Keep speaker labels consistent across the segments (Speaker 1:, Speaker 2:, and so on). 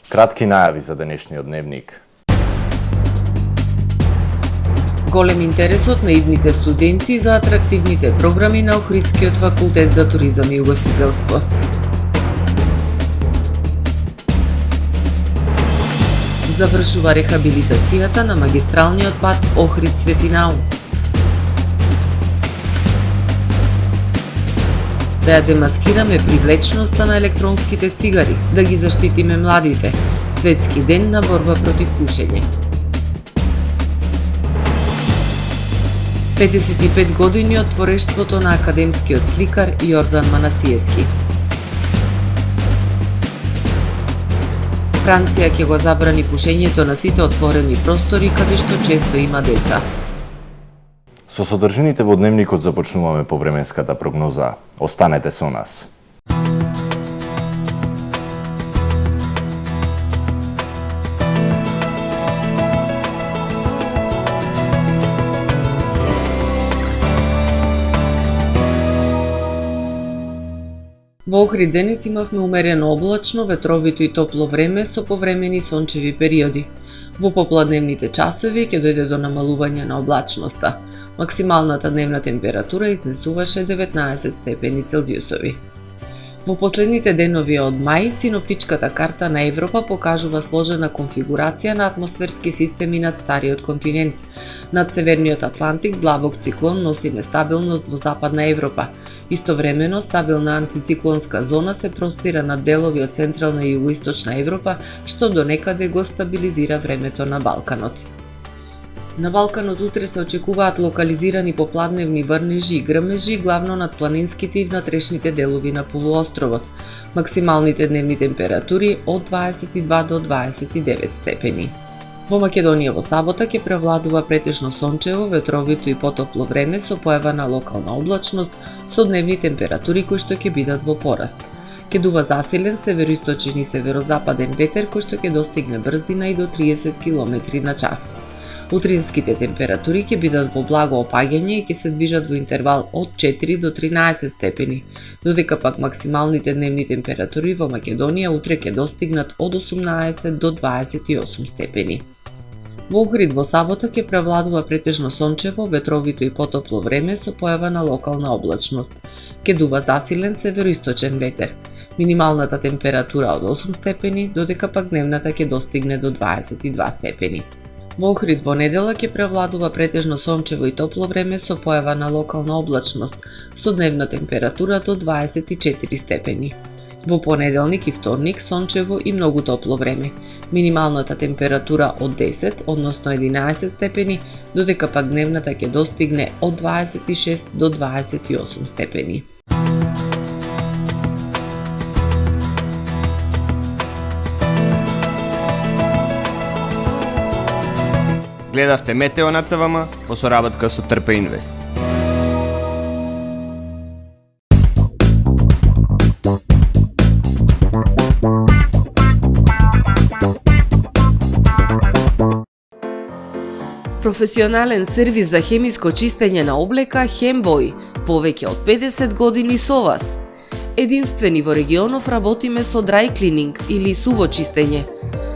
Speaker 1: Кратки најави за денешниот дневник.
Speaker 2: Голем интересот на идните студенти за атрактивните програми на Охридскиот факултет за туризам и угостителство. Завршува рехабилитацијата на магистралниот пат Охрид-Светинау. Да ја демаскираме привлечноста на електронските цигари, да ги заштитиме младите. Светски ден на борба против пушење. 55 години од творештвото на академскиот сликар Јордан Манасиевски. Франција ќе го забрани пушењето на сите отворени простори каде што често има деца.
Speaker 1: Со содржините во дневникот започнуваме по временската прогноза. Останете со нас.
Speaker 2: Во Охрид денес имавме умерено облачно, ветровито и топло време со повремени сончеви периоди. Во попладневните часови ќе дојде до намалување на облачноста. Максималната дневна температура изнесуваше 19 степени Целзиусови. Во последните денови од мај, синоптичката карта на Европа покажува сложена конфигурација на атмосферски системи над стариот континент. Над Северниот Атлантик длабок циклон носи нестабилност во Западна Европа. Истовремено, стабилна антициклонска зона се простира над делови од Централна и Југоисточна Европа, што до некаде го стабилизира времето на Балканот. На Балканот утре се очекуваат локализирани попладневни врнежи и грмежи, главно над планинските и внатрешните делови на полуостровот. Максималните дневни температури од 22 до 29 степени. Во Македонија во сабота ќе превладува претежно сончево, ветровито и потопло време со појава на локална облачност со дневни температури кои што ќе бидат во пораст. Ќе дува засилен североисточен и северозападен ветер кој што ќе достигне брзина и до 30 км на час. Утринските температури ќе бидат во благо опаѓање и ќе се движат во интервал од 4 до 13 степени, додека пак максималните дневни температури во Македонија утре ќе достигнат од 18 до 28 степени. Во Охрид во сабота ќе превладува претежно сончево, ветровито и потопло време со појава на локална облачност. Ќе дува засилен североисточен ветер. Минималната температура од 8 степени, додека пак дневната ќе достигне до 22 степени. Во Охрид во недела ќе превладува претежно сончево и топло време со појава на локална облачност, со дневна температура до 24 степени. Во понеделник и вторник сончево и многу топло време. Минималната температура од 10, односно 11 степени, додека пак дневната ќе достигне од 26 до 28 степени.
Speaker 3: Гледавте Метео на ТВМ во соработка со Трпе Инвест.
Speaker 2: Професионален сервис за хемиско чистење на облека Хембој, повеќе од 50 години со вас. Единствени во регионов работиме со dry cleaning или суво чистење.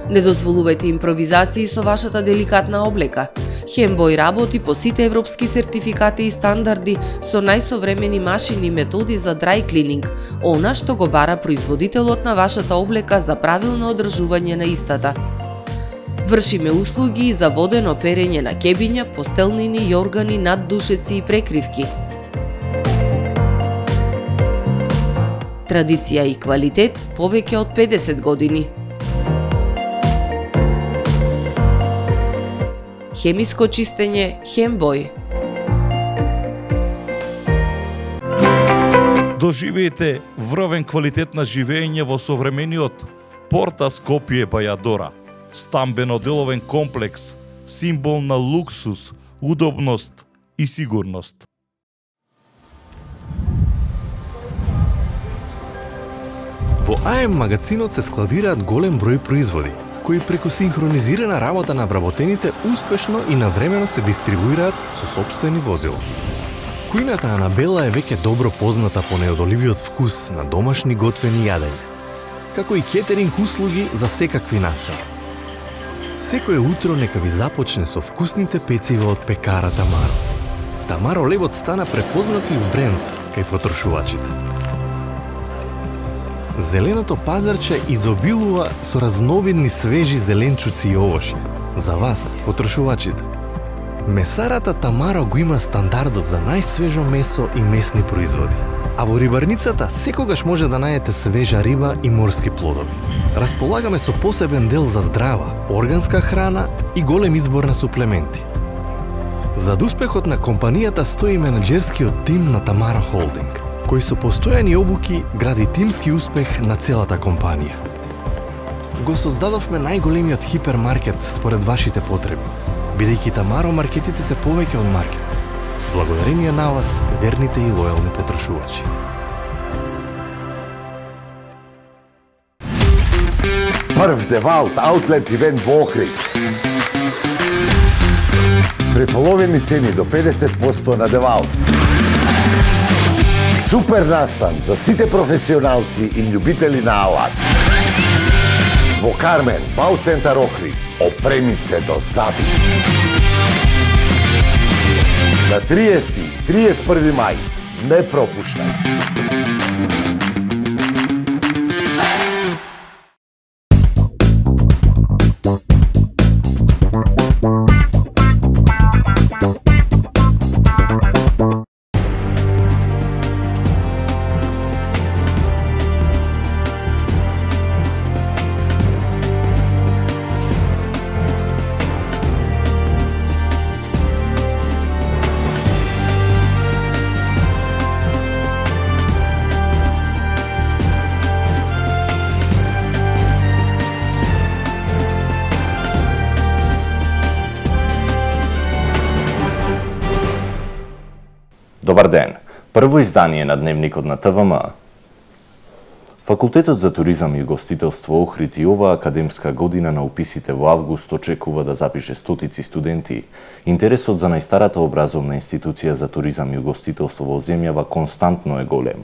Speaker 2: Не дозволувајте импровизации со вашата деликатна облека. Хембој работи по сите европски сертификати и стандарди со најсовремени машини и методи за dry cleaning, она што го бара производителот на вашата облека за правилно одржување на истата. Вршиме услуги за водено перење на кебиња, постелнини, јоргани, наддушеци и прекривки. Традиција и квалитет повеќе од 50 години. Хемиско чистење Хембој.
Speaker 4: Доживеете врвен квалитет на живење во современиот Порта Скопје Бајадора. Стамбено-деловен комплекс, символ на луксус, удобност и сигурност.
Speaker 5: Во АМ магазинот се складираат голем број производи, кои преку синхронизирана работа на вработените успешно и навремено се дистрибуираат со сопствени возила. Кујната Анабела е веќе добро позната по неодоливиот вкус на домашни готвени јадења. како и кетеринг услуги за секакви настани. Секое утро нека ви започне со вкусните пецива од пекара Тамаро. Тамаро левот стана препознатлив бренд кај потрошувачите. Зеленото пазарче изобилува со разновидни свежи зеленчуци и овошје. За вас, потрошувачите. Месарата Тамаро го има стандардот за најсвежо месо и месни производи. А во рибарницата секогаш може да најдете свежа риба и морски плодови. Располагаме со посебен дел за здрава, органска храна и голем избор на суплементи. Зад успехот на компанијата стои менаџерскиот тим на Тамаро Холдинг, кој со постојани обуки гради тимски успех на целата компанија. Го создадовме најголемиот хипермаркет според вашите потреби, бидејќи Тамаро маркетите се повеќе од маркет. Благодарение на вас, верните и лојални потрошувачи.
Speaker 6: Прв Девалт аутлет ивент во Охрид. Преполовени цени до 50% на Девалт. Супер настан за сите професионалци и љубители на алат. Во Кармен, Бау центар Охрид, опреми се до заби. На 30 и 31 мај, не пропуштај.
Speaker 1: Добар ден. Прво издание на Дневникот на ТВМ. Факултетот за туризам и гостителство Охрид и оваа академска година на уписите во август очекува да запише стотици студенти. Интересот за најстарата образовна институција за туризам и гостителство во земјава константно е голем.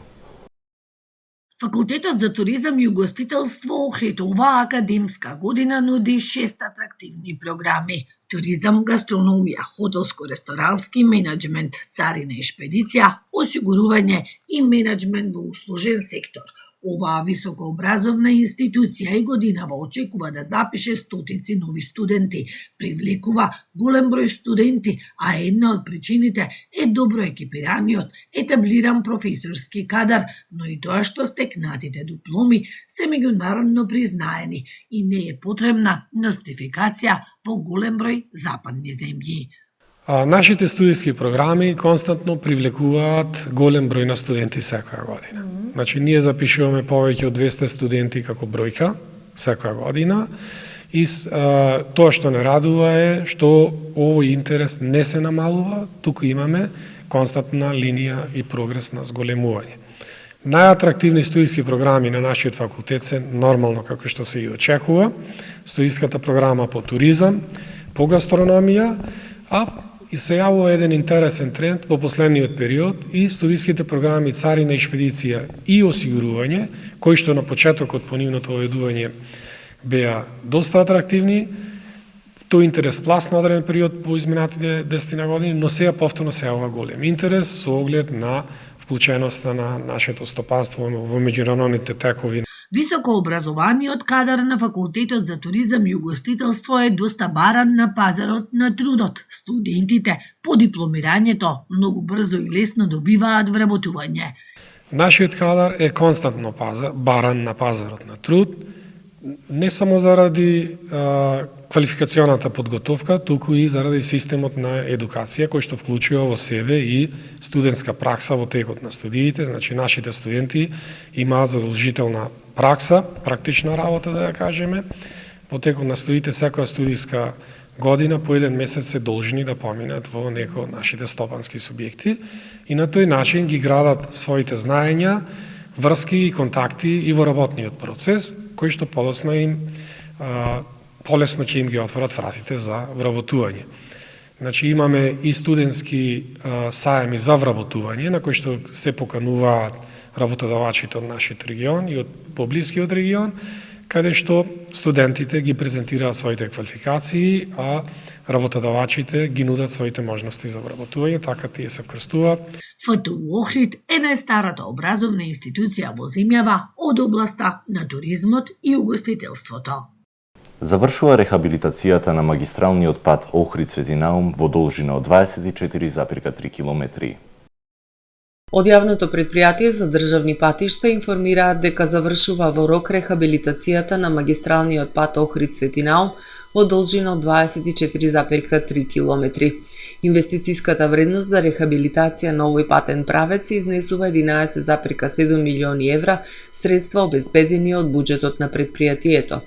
Speaker 7: Факултетот за туризам и угостителство Охрид оваа академска година нуди 6 атрактивни програми: туризам, гастрономија, хотелско-ресторански менаџмент, царина и шпедиција, осигурување и менаџмент во услужен сектор. Оваа високообразовна институција и годинава очекува да запише стотици нови студенти, привлекува голем број студенти, а една од причините е добро екипираниот, етаблиран професорски кадар, но и тоа што стекнатите дипломи се меѓународно признаени и не е потребна ностификација во голем број западни земји.
Speaker 8: Нашите студиски програми константно привлекуваат голем број на студенти секоја година. Значи, ние запишуваме повеќе од 200 студенти како бројка секоја година и тоа што не радува е што овој интерес не се намалува, туку имаме константна линија и прогрес на зголемување. Најатрактивни студиски програми на нашиот факултет се нормално како што се и очекува, студиската програма по туризам, по гастрономија, а и се јавува еден интересен тренд во последниот период и студиските програми царина и шпедиција и осигурување, кои што на почетокот по нивното оведување беа доста атрактивни, тој интерес плас на одреден период во изминатите 10 години, но сега повторно се јавува голем интерес со оглед на вклученоста на нашето стопанство во меѓународните текови.
Speaker 7: Високообразованиот кадар на Факултетот за туризам и угостителство е доста баран на пазарот на трудот. Студентите по дипломирањето многу брзо и лесно добиваат вработување.
Speaker 8: Нашиот кадар е константно баран на пазарот на труд, не само заради квалификационата подготовка, туку и заради системот на едукација кој што вклучува во себе и студентска пракса во текот на студиите. Значи, нашите студенти имаат задолжителна пракса, практична работа, да ја кажеме. Во текот на студиите секоја студиска година по еден месец се должни да поминат во некој од нашите стопански субјекти и на тој начин ги градат своите знаења, врски и контакти и во работниот процес, кои што полесно ќе им ги отворат вратите за вработување. Значи, имаме и студентски саеми за вработување, на кои што се покануваат работодавачите од нашиот регион и од поблискиот регион, каде што студентите ги презентираат своите квалификации, а работодавачите ги нудат своите можности за вработување, така тие се вкрстуваат.
Speaker 7: ФТУ Охрид е најстарата образовна институција во земјава од областа на туризмот и угостителството.
Speaker 1: Завршува рехабилитацијата на магистралниот пат Охрид-Свети Наум во должина од 24,3 километри.
Speaker 2: Од јавното предпријатие за државни патишта информираат дека завршува во рок рехабилитацијата на магистралниот пат Охрид-Свети Наум во должина од 24,3 километри. Инвестицијската вредност за рехабилитација на овој патен правец се изнесува 11,7 милиони евра, средства обезбедени од буџетот на предпријатието.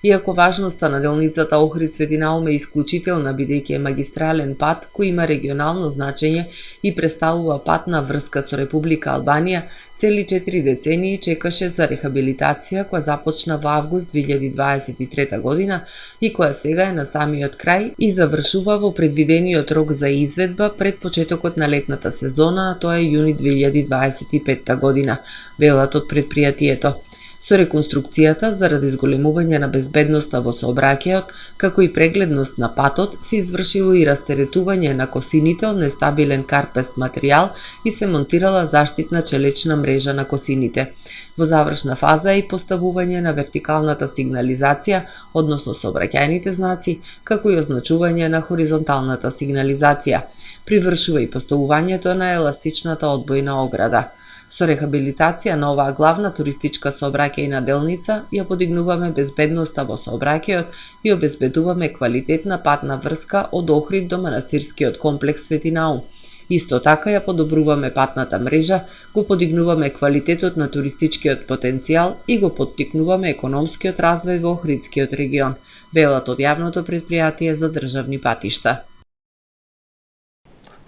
Speaker 2: Иако важноста на делницата Охрид-Свети Наум е исклучителна бидејќи е магистрален пат кој има регионално значење и представува патна врска со Република Албанија, цели 4 децении чекаше за рехабилитација која започна во август 2023 година и која сега е на самиот крај и завршува во предвидениот рок за изведба пред почетокот на летната сезона, а тоа е јуни 2025 година, велат од предпријатието. Со реконструкцијата, заради зголемување на безбедноста во сообраќајот, како и прегледност на патот, се извршило и растеретување на косините од нестабилен карпест материјал и се монтирала заштитна челечна мрежа на косините. Во завршна фаза е и поставување на вертикалната сигнализација, односно сообраќајните знаци, како и означување на хоризонталната сигнализација. Привршува и поставувањето на еластичната одбојна ограда. Со рехабилитација на оваа главна туристичка сообраќајна делница ја подигнуваме безбедноста во сообраќајот и обезбедуваме квалитетна патна врска од Охрид до манастирскиот комплекс Свети Наум. Исто така ја подобруваме патната мрежа, го подигнуваме квалитетот на туристичкиот потенцијал и го поттикнуваме економскиот развој во Охридскиот регион, велат од јавното предпријатие за државни патишта.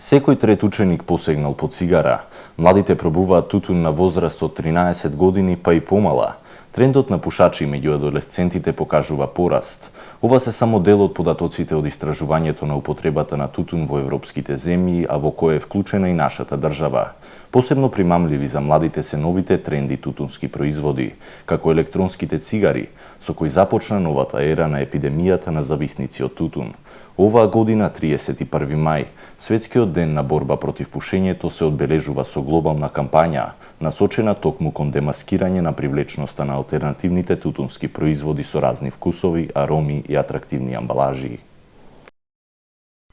Speaker 1: Секој трет ученик посегнал по цигара. Младите пробуваат тутун на возраст од 13 години па и помала. Трендот на пушачи меѓу адолесцентите покажува пораст. Ова се само дел од податоците од истражувањето на употребата на тутун во европските земји, а во кое е вклучена и нашата држава. Посебно примамливи за младите се новите тренди тутунски производи, како електронските цигари, со кои започна новата ера на епидемијата на зависници од тутун. Оваа година, 31 мај, Светскиот ден на борба против пушењето се одбележува со глобална кампања, насочена токму кон демаскирање на привлечноста на алтернативните тутунски производи со разни вкусови, ароми и атрактивни амбалажи.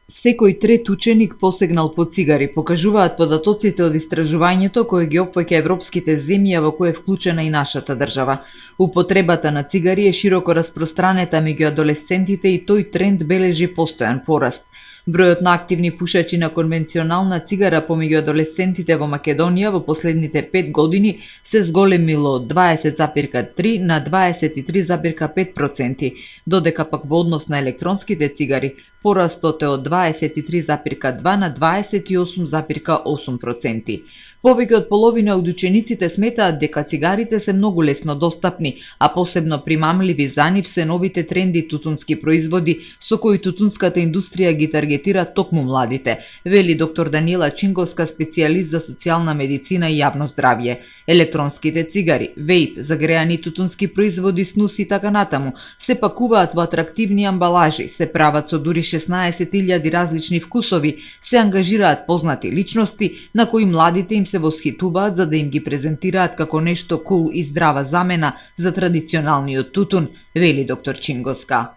Speaker 9: Секој трет ученик посегнал по цигари, покажуваат податоците од истражувањето кое ги опфаќа европските земји, во кое е вклучена и нашата држава. Употребата на цигари е широко распространета меѓу адолесцентите и тој тренд бележи постојан пораст. Бројот на активни пушачи на конвенционална цигара помеѓу адолесцентите во Македонија во последните 5 години се зголемило од 20,3 на 23,5%, додека пак во однос на електронските цигари порастот е од 23,2 на 28,8%. Повеќе од половина од учениците сметаат дека цигарите се многу лесно достапни, а посебно примамливи за нив се новите тренди тутунски производи со кои тутунската индустрија ги таргетира токму младите, вели доктор Даниела Чинговска, специјалист за социјална медицина и јавно здравје. Електронските цигари, вејп, загреани тутунски производи, снус и така натаму се пакуваат во атрактивни амбалажи, се прават со дури 16.000 различни вкусови, се ангажираат познати личности на кои младите им се восхитуваат за да им ги презентираат како нешто кул и здрава замена за традиционалниот тутун, вели доктор Чинговска.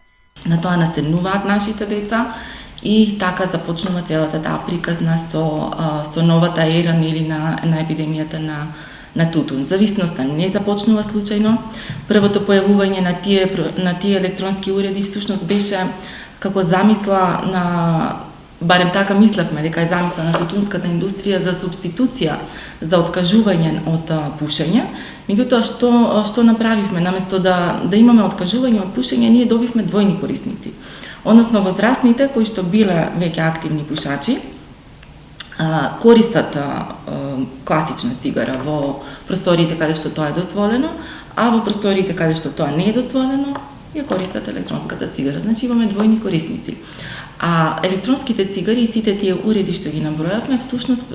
Speaker 10: На тоа наседнуваат нашите деца и така започнува целата таа приказна со новата ера или на епидемијата на тутун. Зависноста не започнува случајно. Првото појавување на тие електронски уреди всушност беше како замисла на, барем така мислевме дека е замисла на тутунската индустрија за субституција, за откажување од пушење. Меѓутоа што направивме, наместо да имаме откажување од пушење, ние добивме двојни корисници. Односно возрастните кои што биле веќе активни пушачи, користат класична цигара во просториите каде што тоа е дозволено, а во просториите каде што тоа не е дозволено, ја користат електронската цигара. Значи имаме двојни корисници. А електронските цигари и сите тие уреди што ги набројавме, всушност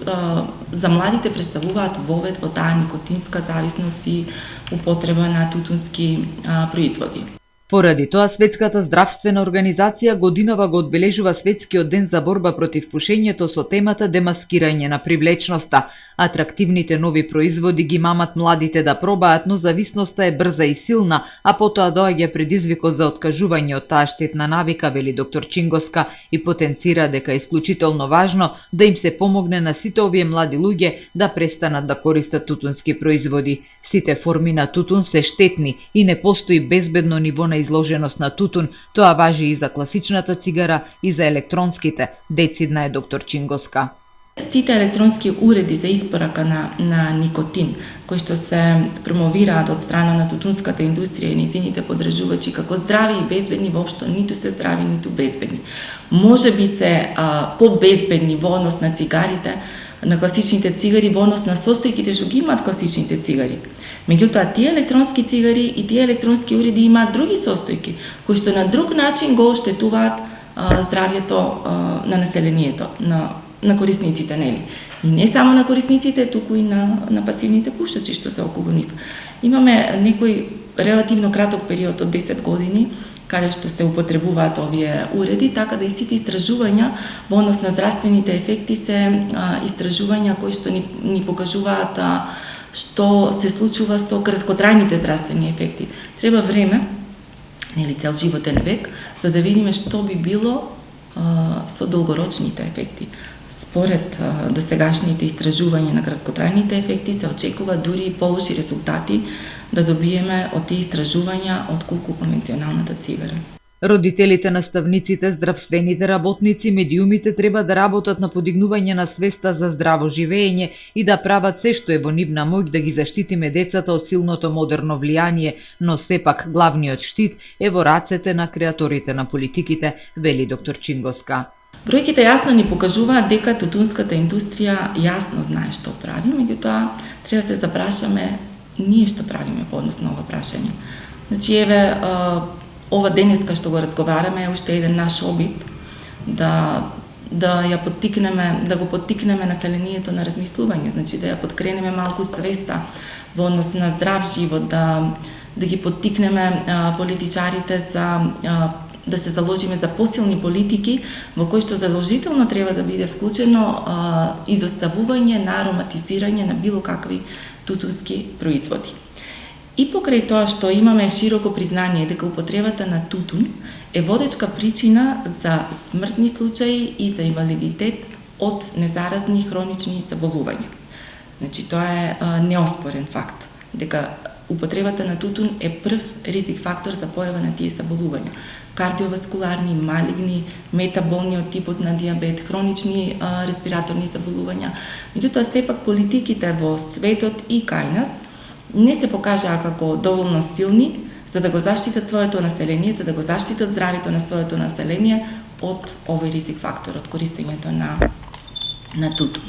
Speaker 10: за младите представуваат вовед во таа никотинска зависност и употреба на тутунски производи.
Speaker 9: Поради тоа, Светската здравствена организација годинава го одбележува Светскиот ден за борба против пушењето со темата демаскирање на привлечноста. Атрактивните нови производи ги мамат младите да пробаат, но зависноста е брза и силна, а потоа доаѓа предизвикот за откажување од таа штетна навика, вели доктор Чингоска, и потенцира дека е исклучително важно да им се помогне на сите овие млади луѓе да престанат да користат тутунски производи. Сите форми на тутун се штетни и не постои безбедно ниво на изложеност на тутун. Тоа важи и за класичната цигара и за електронските, децидна е доктор Чингоска.
Speaker 10: Сите електронски уреди за испорака на никотин, кои што се промовираат од страна на тутунската индустрија и нејзините подржувачи како здрави и безбедни, воопшто ниту се здрави, ниту безбедни. Може би се по-безбедни во однос на цигарите, на класичните цигари, во однос на состојките што ги имаат класичните цигари. Меѓутоа, тие електронски цигари и тие електронски уреди имаат други состојки, кои што на друг начин го оштетуваат здравјето на населението, на корисниците, нели? И не само на корисниците, туку и на пасивните пушачи што се околу нив. Имаме некој релативно краток период од 10 години, каде што се употребуваат овие уреди, така да и сите истражувања во однос на здравствените ефекти се истражувања кои што ни покажуваат што се случува со краткотрајните здравствени ефекти. Треба време, нели цел животен век, за да видиме што би било со долгорочните ефекти. Според досегашните истражувања на краткотрајните ефекти се очекува дури и полоши резултати да добиеме од тие истражувања отколку конвенционалната цигара.
Speaker 9: Родителите, наставниците, здравствените работници, медиумите треба да работат на подигнување на свеста за здраво живење и да прават се што е во нивна моќ да ги заштитиме децата од силното модерно влијание, но сепак главниот штит е во рацете на креаторите на политиките, вели доктор Чингоска.
Speaker 10: Бројките јасно ни покажуваат дека тутунската индустрија јасно знае што прави, меѓутоа треба да се запрашаме ние што правиме по однос на ова прашање. Значи, еве, ова денеска што го разговараме е уште еден наш обид да ја поттикнеме, да го поттикнеме населението на размислување, значи да ја подкренеме малку свеста во однос на здрав живот, да ги поттикнеме политичарите за да се заложиме за посилни политики во кои што задолжително треба да биде вклучено изоставување на ароматизирање на било какви тутунски производи. И покрај тоа што имаме широко признание дека употребата на тутун е водечка причина за смртни случаи и за инвалидитет од незаразни хронични заболувања. Значи, тоа е неоспорен факт, дека употребата на тутун е прв ризик фактор за појава на тие заболувања. Кардиоваскуларни, малигни, метаболни од типот на диабет, хронични респираторни заболувања. Меѓутоа, сепак политиките во светот и кај нас не се покажаа како доволно силни за да го заштитат своето население, за да го заштитат здравето на своето население од овој ризик фактор, од користењето на тутун.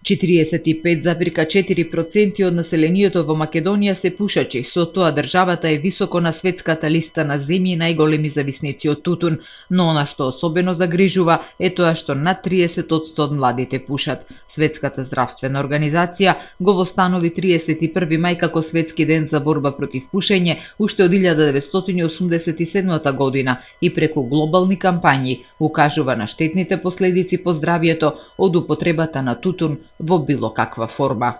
Speaker 9: 45,4% од населението во Македонија се пушачи, со тоа државата е високо на светската листа на земји најголеми зависници од тутун, но она што особено загрижува е тоа што над 30% од младите пушат. Светската здравствена организација го востанови 31 мај како Светски ден за борба против пушење уште од 1987 година и преку глобални кампањи укажува на штетните последици по здравјето од употребата на тутун во било каква форма.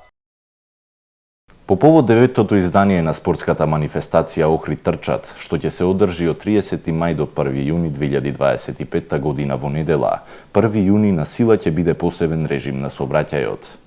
Speaker 1: По повод 9-тото издание на спортската манифестација Охрид трчат, што ќе се одржи од 30 мај до 1 јуни 2025 година во недела, 1 јуни на сила ќе биде посебен режим на сообраќајот.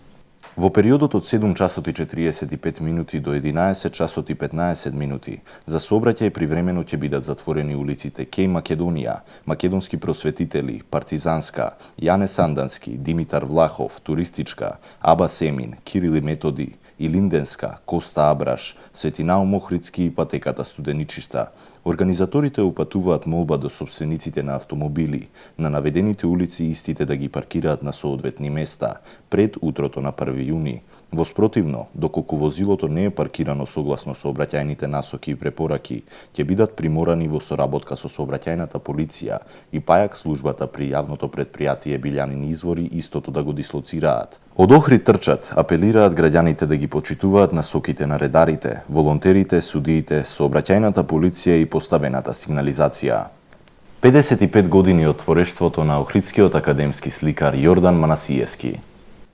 Speaker 1: Во периодот од 7 часот и 45 минути до 11 часот и 15 минути за сообраќај привремено ќе бидат затворени улиците Кеј Македонија, Македонски просветители, Партизанска, Јане Сандански, Димитар Влахов, Туристичка, Аба Семин, Кирил и Методи, Илинденска, Коста Абраш, Свети Наум Охридски и патеката Студеничишта. Организаторите упатуваат молба до собствениците на автомобили на наведените улици истите да ги паркираат на соодветни места пред утрото на 1 јуни, Воспротивно, доколку возилото не е паркирано согласно сообраќајните насоки и препораки, ќе бидат приморани во соработка со сообраќајната полиција и пајак службата при јавното претпријатие Билјанин извори истото да го дислоцираат. Од Охрид трчат, апелираат граѓаните да ги почитуваат насоките на редарите, волонтерите, судиите, сообраќајната полиција и поставената сигнализација. 55 години од творештвото на охридскиот академски сликар Јордан Манасиевски.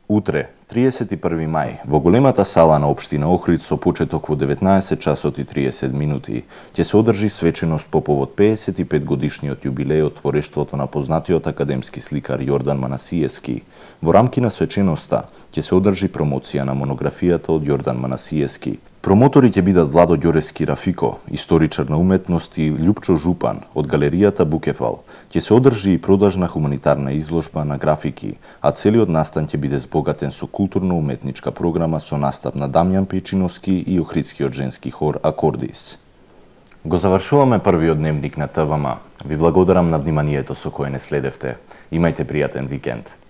Speaker 1: Утре, 31 мај, во големата сала на општина Охрид со почеток во 19 часот и 30 минути, ќе се одржи свеченост по повод 55 годишниот јубилеј од творештвото на познатиот академски сликар Јордан Манасиевски. Во рамки на свеченоста ќе се одржи промоција на монографијата од Јордан Манасиевски. Промотори ќе бидат Владо Ѓорески Рафико, историчар на уметност, и Љупчо Жупан од галеријата Букефал. Ќе се одржи и продажна хуманитарна изложба на графики, а целиот настан ќе биде збогатен со културно-уметничка програма со настап на Дамјан Печиновски и Охридскиот женски хор Акордис. Го завршуваме првиот дневник на ТВМ. Ви благодарам на вниманието со кое не следевте. Имајте пријатен викенд.